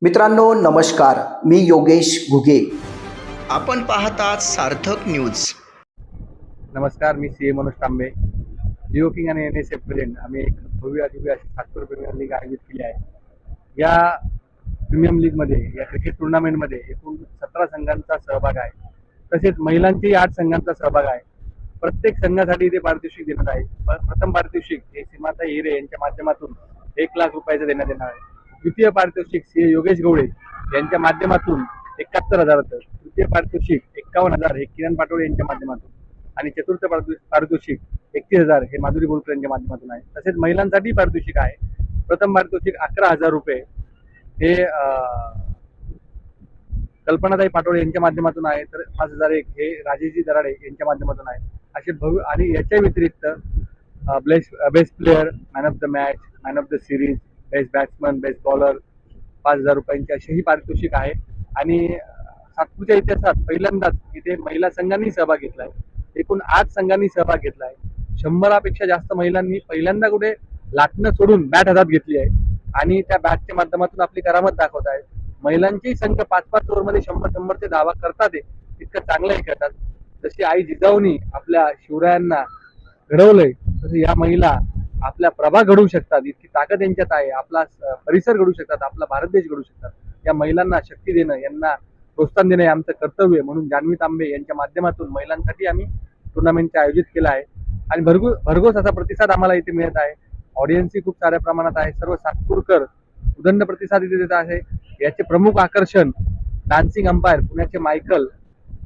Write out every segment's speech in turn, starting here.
मित्रांनो नमस्कार, मी योगेश घुगे. आपण पाहतात सार्थक न्यूज. नमस्कार, मी सी ए मनोज तांबे, लिओ किंग आणि NSF प्रेसिडेंट. आम्ही एक भव्य अशी सातपूर प्रीमियर लीग आयोजित केली आहे. या प्रीमियर लीगमध्ये, या क्रिकेट टुर्नामेंटमध्ये एकूण 17 संघांचा सहभाग आहे. तसेच महिलांची 8 संघांचा सहभाग आहे. प्रत्येक संघासाठी इथे पारितोषिक देण्यात आहे. प्रथम पारितोषिक हे सीमाताई हिरे यांच्या माध्यमातून 1 लाख रुपयाचं देण्यात येणार आहे. द्वितीय पारितोषिक सी योगेश गवळे यांच्या माध्यमातून 71,000, तृतीय पारितोषिक 51,000 हे किरण पाटोळे यांच्या माध्यमातून, आणि चतुर्थ पारितोषिक 31,000 हे माधुरी बोलकर यांच्या माध्यमातून आहे. तसेच महिलांसाठी पारितोषिक आहे. प्रथम पारितोषिक 11,000 रुपये हे कल्पनाताई पाटोळे यांच्या माध्यमातून आहे, तर 5,001 हे राजेशजी दराडे यांच्या माध्यमातून आहे. असे भव्य, आणि याच्या व्यतिरिक्त best player, man of the match, man of the series, best batsman, best bowler 5,000 रुपयांचे असेही पारितोषिक आहे. आणि सातपूरच्या इतिहासात पहिल्यांदाच इथे महिला संघांनी सहभाग घेतला आहे. एकूण 8 संघांनी सहभाग घेतला आहे. 100पेक्षा जास्त महिलांनी पहिल्यांदा कुठे लाटणं सोडून बॅट हातात घेतली आहे आणि त्या बॅटच्या माध्यमातून आपली करामत दाखवत आहेत. महिलांची संघ 5-5 ओव्हरमध्ये 100 ते धावा करतात, इतकं चांगलंही करतात. जशी आई जिजाऊनी आपल्या शिवरायांना घडवलंय, तसं या महिला आपल्या प्रभा घडवू शकतात. इतकी ताकद यांच्यात आहे. आपला परिसर घडवू शकतात, आपला भारत देश घडवू शकतात. या महिलांना शक्ती देणं, यांना प्रोत्साहन देणं हे आमचं कर्तव्य. म्हणून जान्हवी तांबे यांच्या माध्यमातून महिलांसाठी आम्ही टुर्नामेंट आयोजित केलं आहे. आणि भरघोस असा प्रतिसाद आम्हाला इथे मिळत आहे. ऑडियन्सही खूप साऱ्या प्रमाणात आहे. सर्व सातपूरकर उदंड प्रतिसाद इथे देत आहे. याचे प्रमुख आकर्षण डान्सिंग अंपायर पुण्याचे मायकल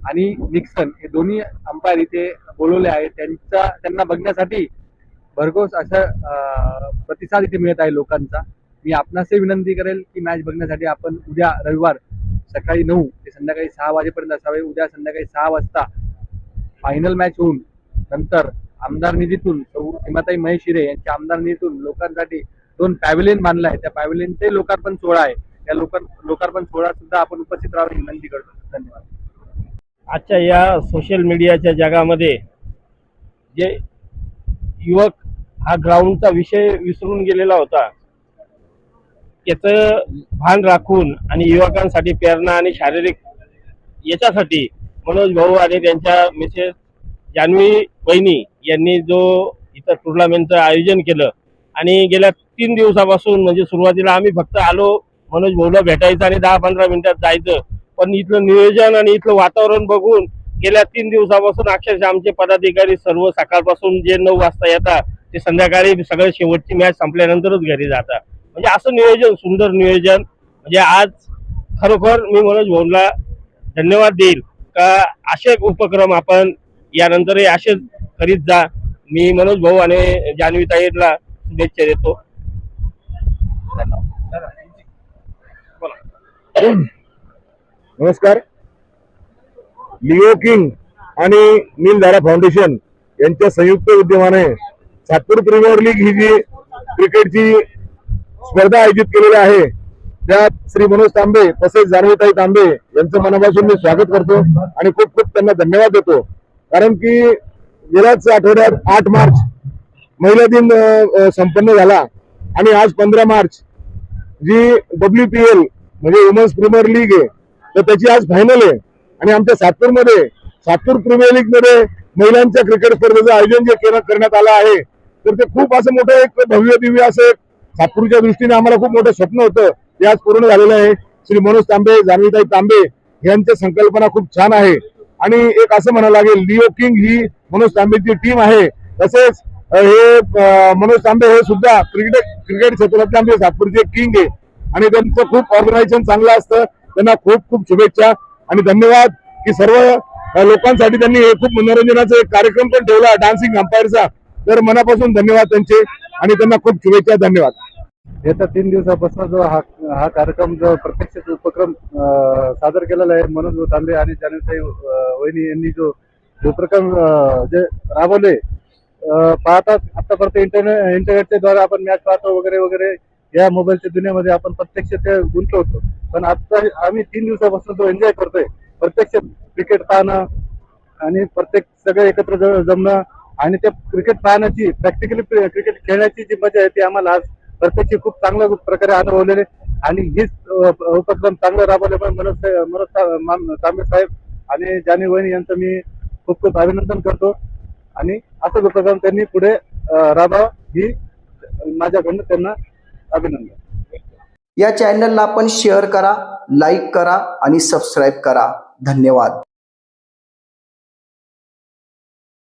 आणि निक्सन हे दोन्ही अंपायर इथे बोलवले आहेत. त्यांना बघण्यासाठी भरघोस असं प्रतिसाद इथे मिळत आहे लोकांचा. मी आपणासही विनंती करेल की मॅच बघण्यासाठी आपण उद्या रविवार सकाळी 9 ते संध्याकाळी 6 वाजेपर्यंत असावे. उद्या संध्याकाळी 6 वाजता फायनल मॅच होऊन नंतर आमदार निधीतून सीमाताई महेश हिरे यांच्या आमदार निधीतून लोकांसाठी 2 पॅव्हिलियन बांधला आहे. त्या पॅव्हिलियनचे लोकार्पण सोहळा आहे. त्या लोकार्पण सोहळा सुद्धा आपण उपस्थित राहावे विनंती करतो. धन्यवाद. आजच्या या सोशल मीडियाच्या जगामध्ये जे युवक हा ग्राउंडचा विषय विसरून गेलेला होता, त्याचं भान राखून आणि युवकांसाठी प्रेरणा आणि शारीरिक याच्यासाठी मनोज भाऊ आणि त्यांच्या मिसेस जान्हवी वहिनी यांनी जो इथं टुर्नामेंटचं आयोजन केलं. आणि गेल्या 3 दिवसापासून, म्हणजे सुरुवातीला आम्ही फक्त आलो मनोज भाऊला भेटायचं आणि 10-15 मिनिटात जायचं, पण इथलं नियोजन आणि इथलं वातावरण बघून गेल्या 3 दिवसापासून अक्षरशः आमचे पदाधिकारी सर्व सकाळपासून जे 9 वाजता येतात ते संध्याकाळी सगळं शेवटची मॅच संपल्यानंतरच घरी जातात. म्हणजे असं नियोजन, सुंदर नियोजन. म्हणजे आज खरोखर मी मनोज भाऊला धन्यवाद देईल का असे उपक्रम आपण यानंतरही असेच करीत जा. मी मनोज भाऊ आणि जान्हवी ताईला शुभेच्छा देतो. नमस्कार. लिओ किंग आणि नीलधारा फाउंडेशन यांच्या संयुक्त विद्यमाने सातपूर प्रीमियर लीग ही जी क्रिकेटची स्पर्धा आयोजित केलेली आहे, त्यात श्री मनोज तांबे तसेच जान्हवीताई तांबे यांचं मनापासून मी स्वागत करतो आणि खूप खूप त्यांना धन्यवाद देतो. कारण की गेल्याच आठवड्यात 8 मार्च महिला दिन संपन्न झाला आणि आज 15 मार्च जी WPL म्हणजे वुमन्स प्रीमियर लीग आहे, तर त्याची आज फायनल आहे. आणि आमच्या सातपूर प्रीमियर लीग मध्ये महिलांच्या क्रिकेट स्पर्धेचं आयोजन जे करण्यात आलं आहे, तर ते खूप असं मोठं एक भव्य दिव्य असं एक सातपूरच्या दृष्टीने आम्हाला खूप मोठं स्वप्न होतं, ते आज पूर्ण झालेलं आहे. श्री मनोज तांबे, जान्हवीताई तांबे यांची संकल्पना खूप छान आहे. आणि एक असं म्हणावं लागेल, लिओ किंग ही मनोज तांबेची टीम आहे. तसेच हे मनोज तांबे हे सुद्धा क्रिकेट क्षेत्रातले आमचे सातपूरचे किंग आहे आणि त्यांचं खूप ऑर्गनायझेशन चांगलं असतं. त्यांना खूप खूप शुभेच्छा आणि धन्यवाद की सर्व लोकांसाठी त्यांनी हे खूप मनोरंजनाचा एक कार्यक्रम पण ठेवला डान्सिंग अंपायरचा. तर मनापासून धन्यवाद त्यांचे आणि त्यांना खूप शुभेच्छा. धन्यवाद. येत्या 3 दिवसापासून जो हा कार्यक्रम जो प्रत्यक्ष उपक्रम सादर केलेला आहे, मनोज तांबे आणि जान्हवीताई वहिनी यांनी जो उपक्रम जे राबवले, पाहतात आतापर्यंत इंटरनेटच्या द्वारे आपण मॅच पाहतो वगैरे वगैरे, या मोबाईलच्या दुनियामध्ये आपण प्रत्यक्ष ते गुंतलो होतो. पण आता आम्ही 3 दिवसापासून तो एन्जॉय करतोय, प्रत्यक्ष क्रिकेट पाहणं आणि प्रत्येक सगळे एकत्र जमणं आणि ते क्रिकेट पाहण्याची, प्रॅक्टिकली क्रिकेट खेळण्याची जी मजा आहे ती आम्हाला आज प्रत्यक्ष खूप चांगल्या प्रकारे अनुभवलेले आणि हीच उपक्रम चांगला राबवल्यामुळे मनोज तांबे साहेब आणि जानी वहिनी यांचं मी खूप खूप अभिनंदन करतो आणि असं उपक्रम त्यांनी पुढे राबावा ही माझ्याकडनं त्यांना अभिनंदन. या चॅनलला आपण शेअर करा, लाईक करा आणि सबस्क्राईब करा. धन्यवाद.